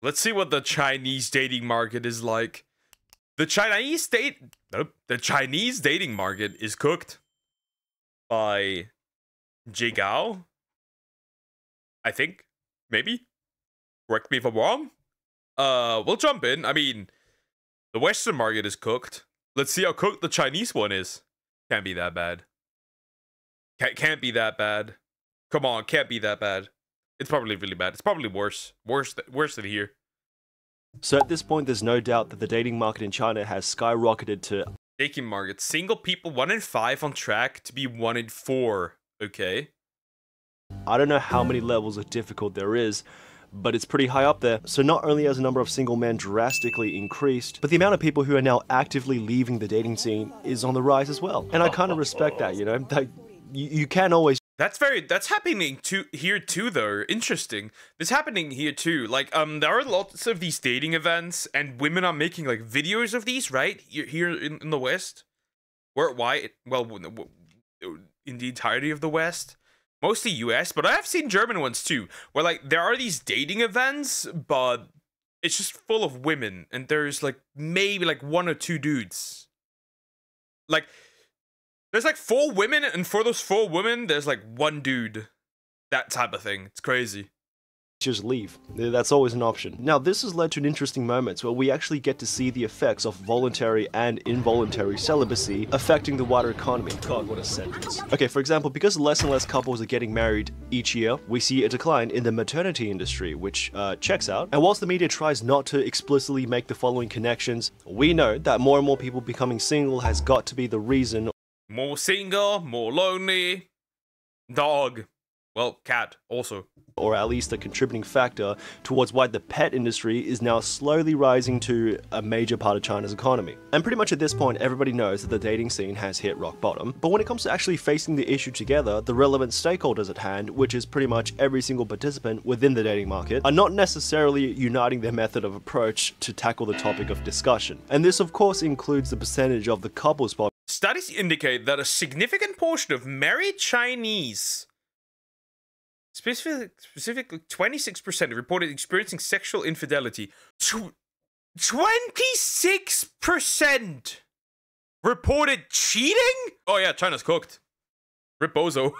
Let's see what the Chinese dating market is like. The Chinese dating market is cooked by Jigao. I think. Maybe. Correct me if I'm wrong. We'll jump in. I mean, the Western market is cooked. Let's see how cooked the Chinese one is. Can't be that bad. Can't be that bad. Come on, can't be that bad. It's probably really bad. It's probably worse. Worse than here. So at this point, there's no doubt that the dating market in China has skyrocketed to... Dating market. Single people 1 in 5 on track to be 1 in 4. Okay. I don't know how many levels of difficult there is, but it's pretty high up there. So not only has the number of single men drastically increased, but the amount of people who are now actively leaving the dating scene is on the rise as well. And I kind of respect that, you know? That you can always... That's happening here too though. Interesting. This happening here too. Like there are lots of these dating events and women are making like videos of these, right? Here in the West. Why? Well, in the entirety of the West. Mostly US, but I have seen German ones too, where like there are these dating events, but it's just full of women and there's like maybe like 1 or 2 dudes. Like there's like 4 women, and for those 4 women, there's like 1 dude. That type of thing. It's crazy. Just leave. That's always an option. Now, this has led to an interesting moment where we actually get to see the effects of voluntary and involuntary celibacy affecting the wider economy. God, what a sentence. Okay, for example, because less and less couples are getting married each year, we see a decline in the maternity industry, which checks out. And whilst the media tries not to explicitly make the following connections, we know that more and more people becoming single has got to be the reason. More single, more lonely. Dog. Well, cat also. Or at least a contributing factor towards why the pet industry is now slowly rising to a major part of China's economy. And pretty much at this point, everybody knows that the dating scene has hit rock bottom. But when it comes to actually facing the issue together, the relevant stakeholders at hand, which is pretty much every single participant within the dating market, are not necessarily uniting their method of approach to tackle the topic of discussion. And this of course includes the percentage of the couples population. Studies indicate that a significant portion of married Chinese, specifically 26%, reported experiencing sexual infidelity. 26% reported cheating? Oh yeah, China's cooked. Rip Bozo.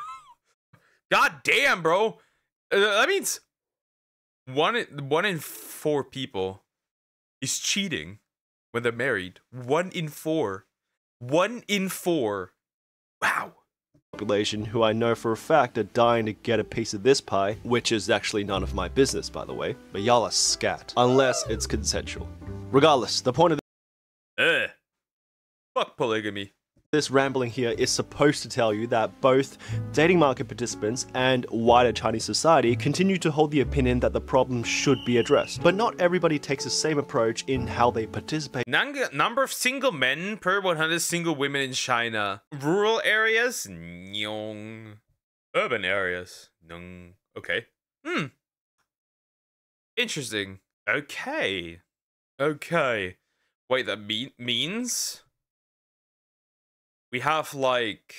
God damn, bro. That means one in 4 people is cheating when they're married. 1 in 4. 1 in 4. Wow. Population who I know for a fact are dying to get a piece of this pie, which is actually none of my business, by the way, but y'all are scat, unless it's consensual. Regardless, the point of fuck polygamy. This rambling here is supposed to tell you that both dating market participants and wider Chinese society continue to hold the opinion that the problem should be addressed. But not everybody takes the same approach in how they participate. Number of single men per 100 single women in China. Rural areas? Nyong. Urban areas? Nung. Okay. Interesting. Okay. Wait, that means... we have, like,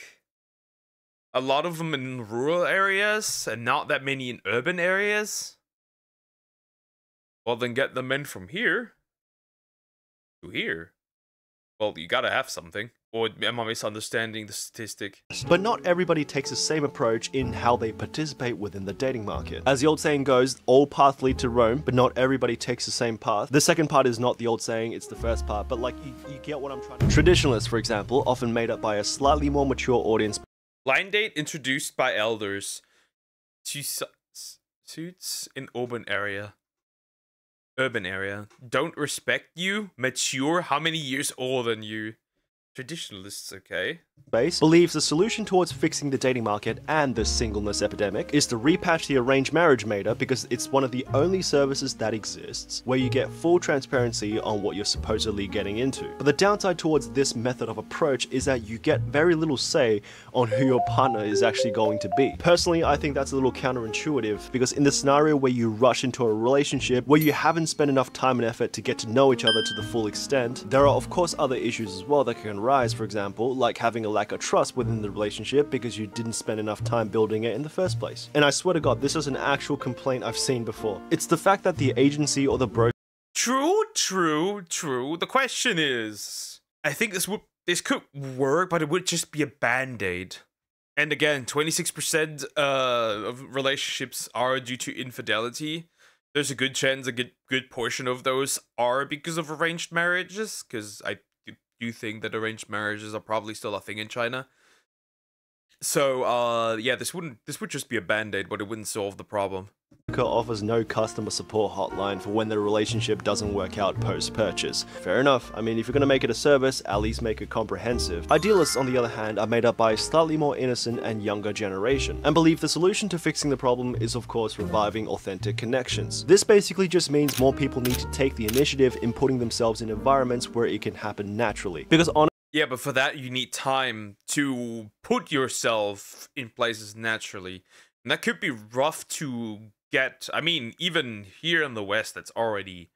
a lot of them in rural areas and not that many in urban areas? Well, then get the men from here to here. Well, you gotta have something. Or am I misunderstanding the statistic? But not everybody takes the same approach in how they participate within the dating market. As the old saying goes, all paths lead to Rome, but not everybody takes the same path. The second part is not the old saying, it's the first part, but like, you get what I'm trying to... Traditionalists, for example, often made up by a slightly more mature audience. Blind date introduced by elders to suits in urban area. Don't respect you, mature, how many years older than you? Traditionalists, okay. Believes the solution towards fixing the dating market and the singleness epidemic is to repatch the arranged marriage meter because it's one of the only services that exists where you get full transparency on what you're supposedly getting into. But the downside towards this method of approach is that you get very little say on who your partner is actually going to be. Personally, I think that's a little counterintuitive because in the scenario where you rush into a relationship where you haven't spent enough time and effort to get to know each other to the full extent, there are of course other issues as well that can rise, for example, like having a a lack of trust within the relationship because you didn't spend enough time building it in the first place. And I swear to God, this is an actual complaint I've seen before. It's the fact that the agency or the broker. True. The question is, I think this could work, but it would just be a band-aid. And again, 26% of relationships are due to infidelity. There's a good chance a good portion of those are because of arranged marriages, because I do think that arranged marriages are probably still a thing in China. So yeah, this would just be a band-aid, but it wouldn't solve the problem. Offers no customer support hotline for when the relationship doesn't work out post-purchase. Fair enough. I mean, if you're gonna make it a service, at least make it comprehensive. Idealists, on the other hand, are made up by a slightly more innocent and younger generation, and believe the solution to fixing the problem is of course reviving authentic connections. This basically just means more people need to take the initiative in putting themselves in environments where it can happen naturally. Because yeah, but for that you need time to put yourself in places naturally. And that could be rough to get. I mean, even here in the West, that's already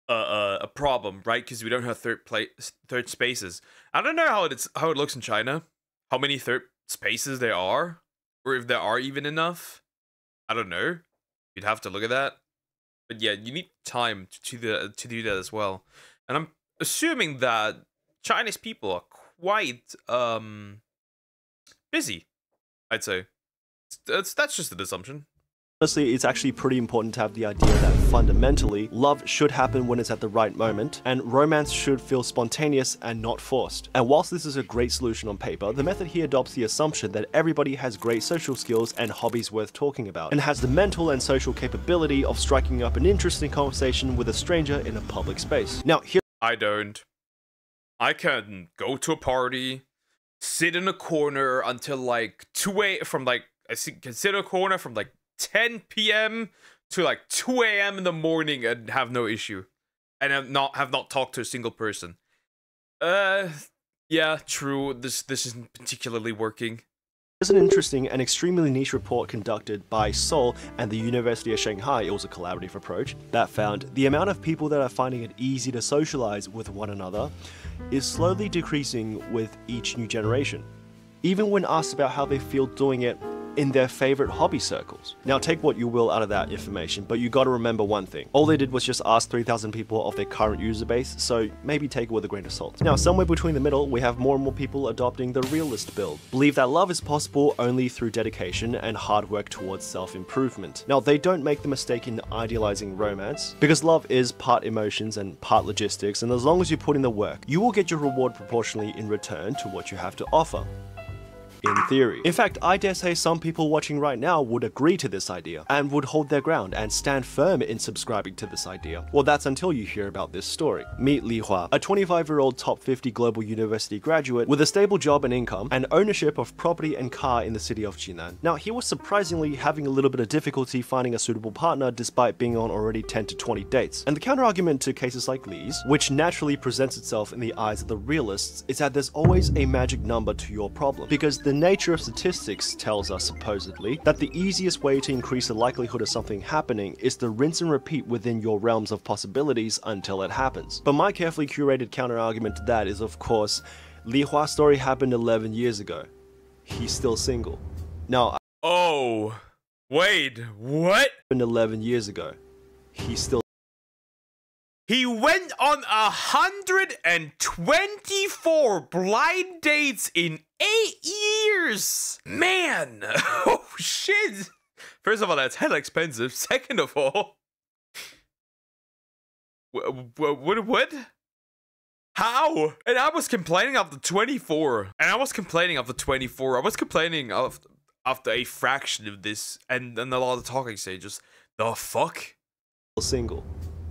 a problem, right? Because we don't have third spaces. I don't know how it looks in China, how many third spaces there are, or if there are even enough. I don't know. You'd have to look at that. But yeah, you need time to do that as well. And I'm assuming that Chinese people are quite busy, I'd say. That's just an assumption. Honestly, it's actually pretty important to have the idea that fundamentally, love should happen when it's at the right moment, and romance should feel spontaneous and not forced. And whilst this is a great solution on paper, the method here adopts the assumption that everybody has great social skills and hobbies worth talking about, and has the mental and social capability of striking up an interesting conversation with a stranger in a public space. Now, here I don't. I can go to a party, sit in a corner until like 2 a.m. from like, I can sit in a corner from like 10 p.m. to like 2 a.m. in the morning and have no issue. And have not talked to a single person. Yeah, true. This isn't particularly working. There's an interesting and extremely niche report conducted by Seoul and the University of Shanghai. It was a collaborative approach that found the amount of people that are finding it easy to socialize with one another is slowly decreasing with each new generation, even when asked about how they feel doing it in their favorite hobby circles. Now take what you will out of that information, but you gotta remember one thing. All they did was just ask 3,000 people of their current user base, so maybe take it with a grain of salt. Now somewhere between the middle, we have more and more people adopting the realist build. Believe that love is possible only through dedication and hard work towards self-improvement. Now they don't make the mistake in idealizing romance, because love is part emotions and part logistics, and as long as you put in the work, you will get your reward proportionally in return to what you have to offer. In theory. In fact, I dare say some people watching right now would agree to this idea, and would hold their ground and stand firm in subscribing to this idea. Well, that's until you hear about this story. Meet Li Hua, a 25-year-old top 50 global university graduate with a stable job and income, and ownership of property and car in the city of Jinan. Now, he was surprisingly having a little bit of difficulty finding a suitable partner despite being on already 10 to 20 dates. And the counter-argument to cases like Li's, which naturally presents itself in the eyes of the realists, is that there's always a magic number to your problem, because the nature of statistics tells us, supposedly, that the easiest way to increase the likelihood of something happening is to rinse and repeat within your realms of possibilities until it happens. But my carefully curated counter-argument to that is, of course, Li Hua's story happened 11 years ago. He's still single. Now, oh, wait, what? 11 years ago. He's still. He went on 124 blind dates in 8 years! Man! Oh shit! First of all, that's hella expensive. Second of all... What? How? And I was complaining of the 24. I was complaining of after a fraction of this and a lot of talking stages. The fuck? Single.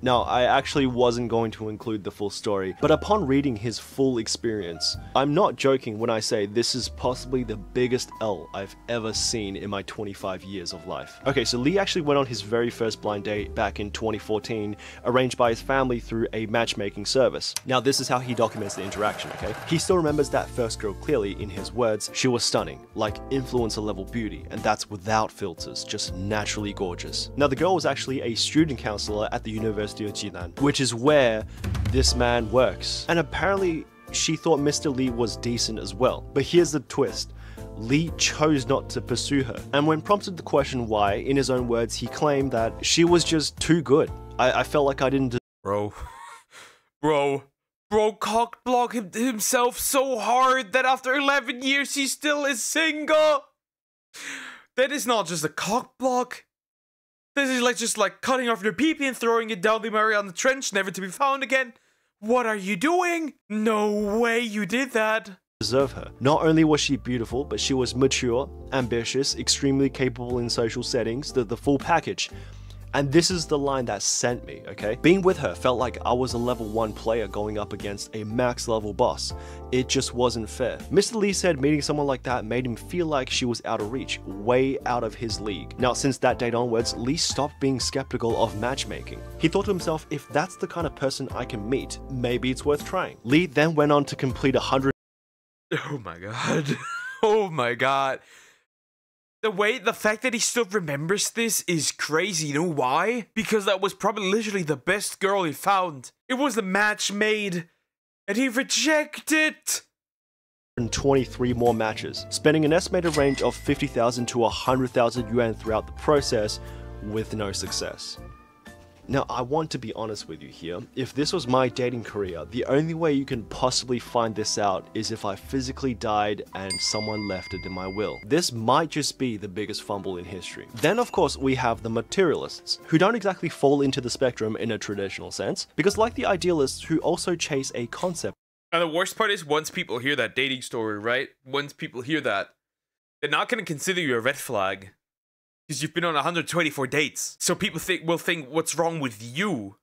Now, I actually wasn't going to include the full story, but upon reading his full experience, I'm not joking when I say this is possibly the biggest L I've ever seen in my 25 years of life. Okay, so Li actually went on his very first blind date back in 2014, arranged by his family through a matchmaking service. Now, this is how he documents the interaction, okay? He still remembers that first girl clearly. In his words, she was stunning, like influencer level beauty, and that's without filters, just naturally gorgeous. Now, the girl was actually a student counselor at the University of Jinan, which is where this man works. And apparently she thought Mr. Lee was decent as well. But here's the twist. Lee chose not to pursue her, and when prompted the question why, in his own words, he claimed that she was just too good. I felt like I didn't Bro cockblocked himself so hard that after 11 years he still is single. That is not just a cockblock. This is like just like cutting off your pee-pee and throwing it down the Mariana Trench, never to be found again. What are you doing? No way you did that. deserve her. Not only was she beautiful, but she was mature, ambitious, extremely capable in social settings, the full package. And this is the line that sent me, okay? Being with her felt like I was a level 1 player going up against a max level boss. It just wasn't fair. Mr. Lee said meeting someone like that made him feel like she was out of reach, way out of his league. Now, since that date onwards, Lee stopped being skeptical of matchmaking. He thought to himself, if that's the kind of person I can meet, maybe it's worth trying. Lee then went on to complete 100. Oh my god. Oh my god. The fact that he still remembers this is crazy. You know why? Because that was probably literally the best girl he found. It was the match made, and he rejected. 23 more matches, spending an estimated range of 50,000 to 100,000 yuan throughout the process, with no success. Now, I want to be honest with you here. If this was my dating career, the only way you can possibly find this out is if I physically died and someone left it in my will. This might just be the biggest fumble in history. Then, of course, we have the materialists, who don't exactly fall into the spectrum in a traditional sense, because like the idealists who also chase a concept. And the worst part is, once people hear that dating story, right? Once people hear that, they're not going to consider you a red flag. Because you've been on 124 dates. So people will think, what's wrong with you?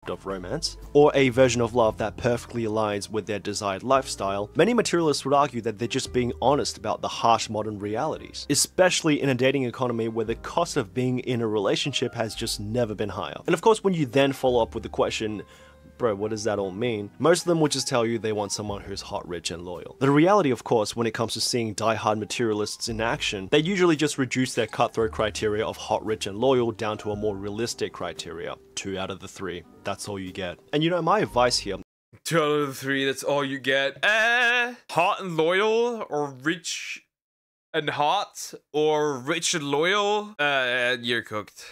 Of romance, or a version of love that perfectly aligns with their desired lifestyle, many materialists would argue that they're just being honest about the harsh modern realities, especially in a dating economy where the cost of being in a relationship has just never been higher. And of course, when you then follow up with the question, bro, what does that all mean? Most of them will just tell you they want someone who's hot, rich, and loyal. The reality, of course, when it comes to seeing die-hard materialists in action, they usually just reduce their cutthroat criteria of hot, rich, and loyal down to a more realistic criteria. 2 out of the 3. That's all you get. And you know, my advice here, 2 out of the 3, that's all you get. Hot and loyal, or rich and hot, or rich and loyal, you're cooked.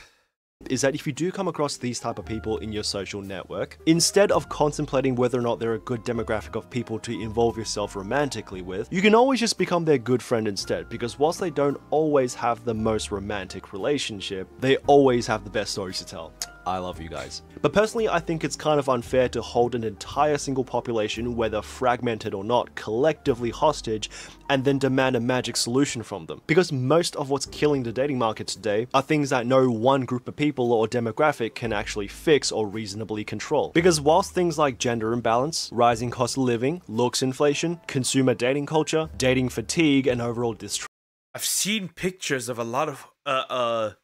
Is that if you do come across these type of people in your social network, instead of contemplating whether or not they're a good demographic of people to involve yourself romantically with, you can always just become their good friend instead, because whilst they don't always have the most romantic relationship, they always have the best stories to tell. I love you guys. But personally, I think it's kind of unfair to hold an entire single population, whether fragmented or not, collectively hostage, and then demand a magic solution from them. Because most of what's killing the dating market today are things that no one group of people or demographic can actually fix or reasonably control. Because whilst things like gender imbalance, rising cost of living, looks inflation, consumer dating culture, dating fatigue, and overall distrust. I've seen pictures of a lot of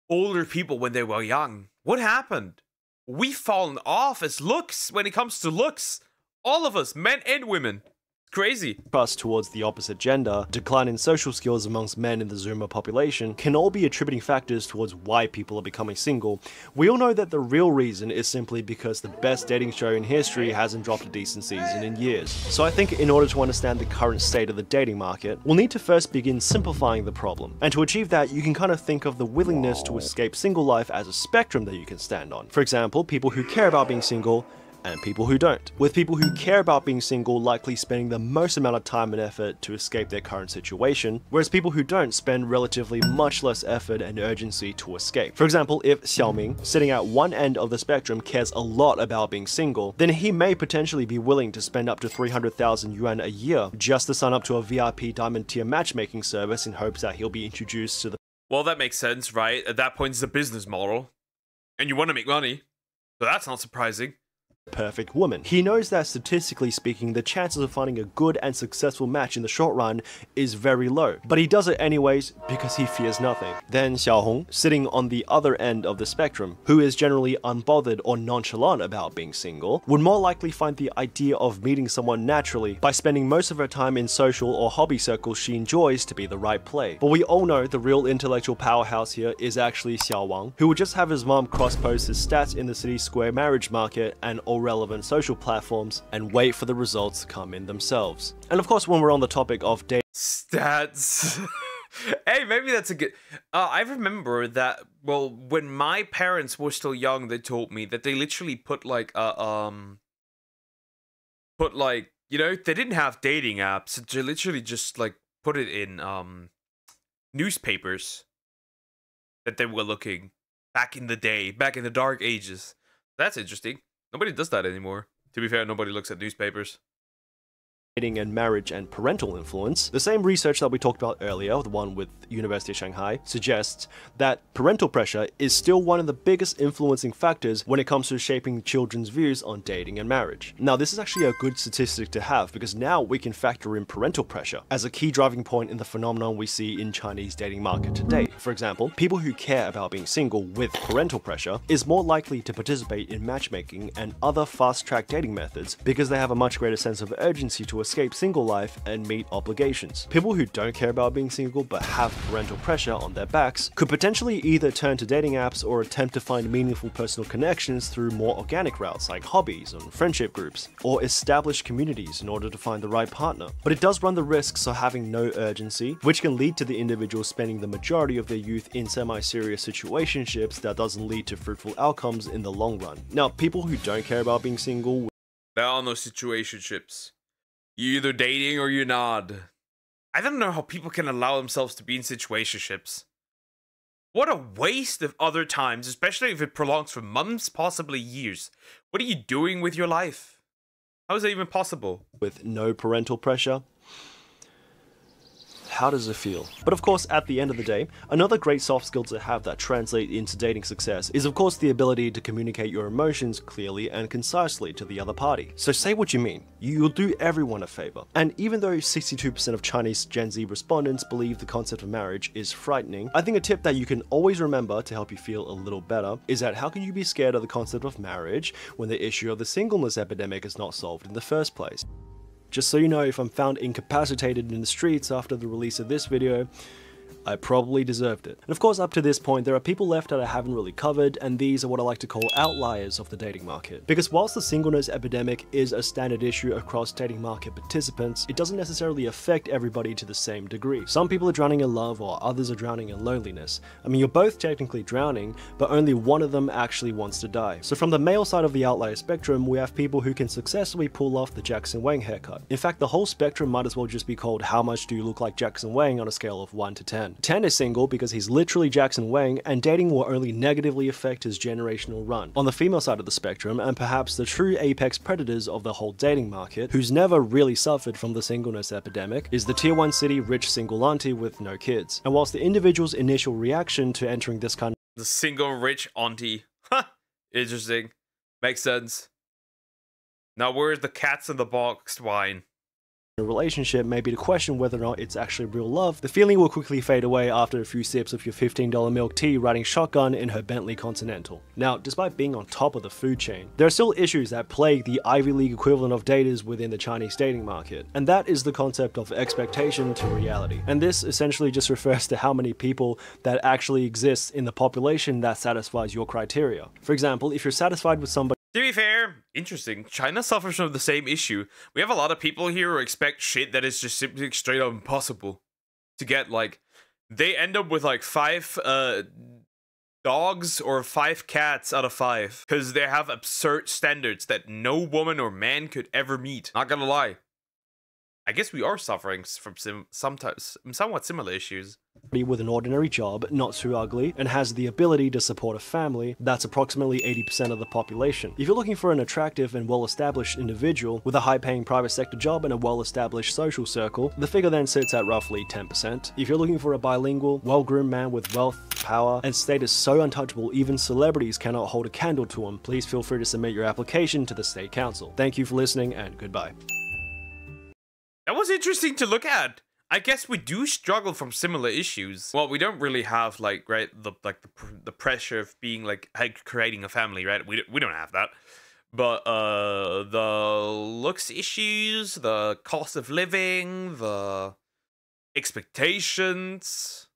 older people when they were young. What happened? We've fallen off as looks when it comes to looks. All of us, men and women. Crazy. Trust towards the opposite gender, decline in social skills amongst men in the Zoomer population can all be attributing factors towards why people are becoming single. We all know that the real reason is simply because the best dating show in history hasn't dropped a decent season in years. So I think in order to understand the current state of the dating market, we'll need to first begin simplifying the problem. And to achieve that, you can kind of think of the willingness to escape single life as a spectrum that you can stand on. For example, people who care about being single, and people who don't, with people who care about being single likely spending the most amount of time and effort to escape their current situation, whereas people who don't spend relatively much less effort and urgency to escape. For example, if Xiaoming, sitting at one end of the spectrum, cares a lot about being single, then he may potentially be willing to spend up to 300,000 yuan a year just to sign up to a VIP diamond tier matchmaking service in hopes that he'll be introduced to the— Well, that makes sense, right? At that point, it's a business model. And you want to make money. So that's not surprising. Perfect woman. He knows that statistically speaking, the chances of finding a good and successful match in the short run is very low, but he does it anyways because he fears nothing. Then Xiaohong, sitting on the other end of the spectrum, who is generally unbothered or nonchalant about being single, would more likely find the idea of meeting someone naturally by spending most of her time in social or hobby circles she enjoys to be the right play. But we all know the real intellectual powerhouse here is actually Xiao Wang, who would just have his mom cross-post his stats in the city square marriage market and all relevant social platforms and wait for the results to come in themselves. And of course, when we're on the topic of dating stats. Hey, maybe that's a good... I remember that, well, when my parents were still young, they told me that they literally put, like, you know, they didn't have dating apps. They literally just, like, put it in, newspapers that they were looking back in the day, back in the dark ages. That's interesting. Nobody does that anymore. To be fair, nobody looks at newspapers. and marriage and parental influence, the same research that we talked about earlier, the one with University of Shanghai, suggests that parental pressure is still one of the biggest influencing factors when it comes to shaping children's views on dating and marriage. Now, this is actually a good statistic to have because now we can factor in parental pressure as a key driving point in the phenomenon we see in Chinese dating market today. For example, people who care about being single with parental pressure is more likely to participate in matchmaking and other fast-track dating methods because they have a much greater sense of urgency to escape single life and meet obligations. People who don't care about being single but have parental pressure on their backs could potentially either turn to dating apps or attempt to find meaningful personal connections through more organic routes like hobbies and friendship groups, or establish communities in order to find the right partner. But it does run the risks of having no urgency, which can lead to the individual spending the majority of their youth in semi-serious situationships that doesn't lead to fruitful outcomes in the long run. Now, people who don't care about being single, there are no situationships. You're either dating or you're not. I don't know how people can allow themselves to be in situationships. What a waste of other times, especially if it prolongs for months, possibly years. What are you doing with your life? How is that even possible? With no parental pressure, how does it feel? But of course, at the end of the day, another great soft skill to have that translate into dating success is of course the ability to communicate your emotions clearly and concisely to the other party. So say what you mean. You'll do everyone a favor. And even though 62% of Chinese Gen Z respondents believe the concept of marriage is frightening, I think a tip that you can always remember to help you feel a little better is that how can you be scared of the concept of marriage when the issue of the singleness epidemic is not solved in the first place? Just so you know, if I'm found incapacitated in the streets after the release of this video, I probably deserved it. And of course, up to this point, there are people left that I haven't really covered, and these are what I like to call outliers of the dating market. Because whilst the singleness epidemic is a standard issue across dating market participants, it doesn't necessarily affect everybody to the same degree. Some people are drowning in love, while others are drowning in loneliness. I mean, you're both technically drowning, but only one of them actually wants to die. So from the male side of the outlier spectrum, we have people who can successfully pull off the Jackson Wang haircut. In fact, the whole spectrum might as well just be called how much do you look like Jackson Wang on a scale of 1 to 10. 10 is single because he's literally Jackson Wang, and dating will only negatively affect his generational run. On the female side of the spectrum, and perhaps the true apex predators of the whole dating market, who's never really suffered from the singleness epidemic, is the tier 1 city rich single auntie with no kids. And whilst the individual's initial reaction to entering this kind of the single rich auntie. Huh. Interesting. Makes sense. Now where's the cats in the boxed wine? a relationship may be to question whether or not it's actually real love, the feeling will quickly fade away after a few sips of your $15 milk tea riding shotgun in her Bentley Continental. Now, despite being on top of the food chain, there are still issues that plague the Ivy League equivalent of daters within the Chinese dating market, and that is the concept of expectation to reality. And this essentially just refers to how many people that actually exist in the population that satisfies your criteria. For example, if you're satisfied with somebody. To be fair, interesting, China suffers from the same issue. We have a lot of people here who expect shit that is just simply straight up impossible to get. Like, they end up with like 5 dogs or 5 cats out of 5 because they have absurd standards that no woman or man could ever meet. Not gonna lie, I guess we are suffering from somewhat similar issues. With an ordinary job, not too ugly, and has the ability to support a family, that's approximately 80% of the population. If you're looking for an attractive and well-established individual with a high-paying private sector job and a well-established social circle, the figure then sits at roughly 10%. If you're looking for a bilingual, well-groomed man with wealth, power, and status so untouchable even celebrities cannot hold a candle to him, please feel free to submit your application to the State Council. Thank you for listening, and goodbye. That was interesting to look at. I guess we do struggle from similar issues. Well, we don't really have like the pressure of being like creating a family, right? We don't have that. But the looks issues, the cost of living, the expectations.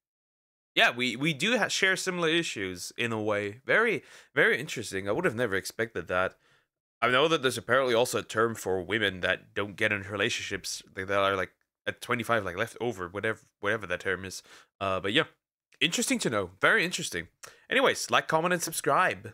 Yeah, we do share similar issues in a way. Very, very interesting. I would have never expected that. I know that there's apparently also a term for women that don't get into relationships that are like at 25, like left over, whatever that term is. But yeah, interesting to know. Very interesting. Anyways, like, comment, and subscribe.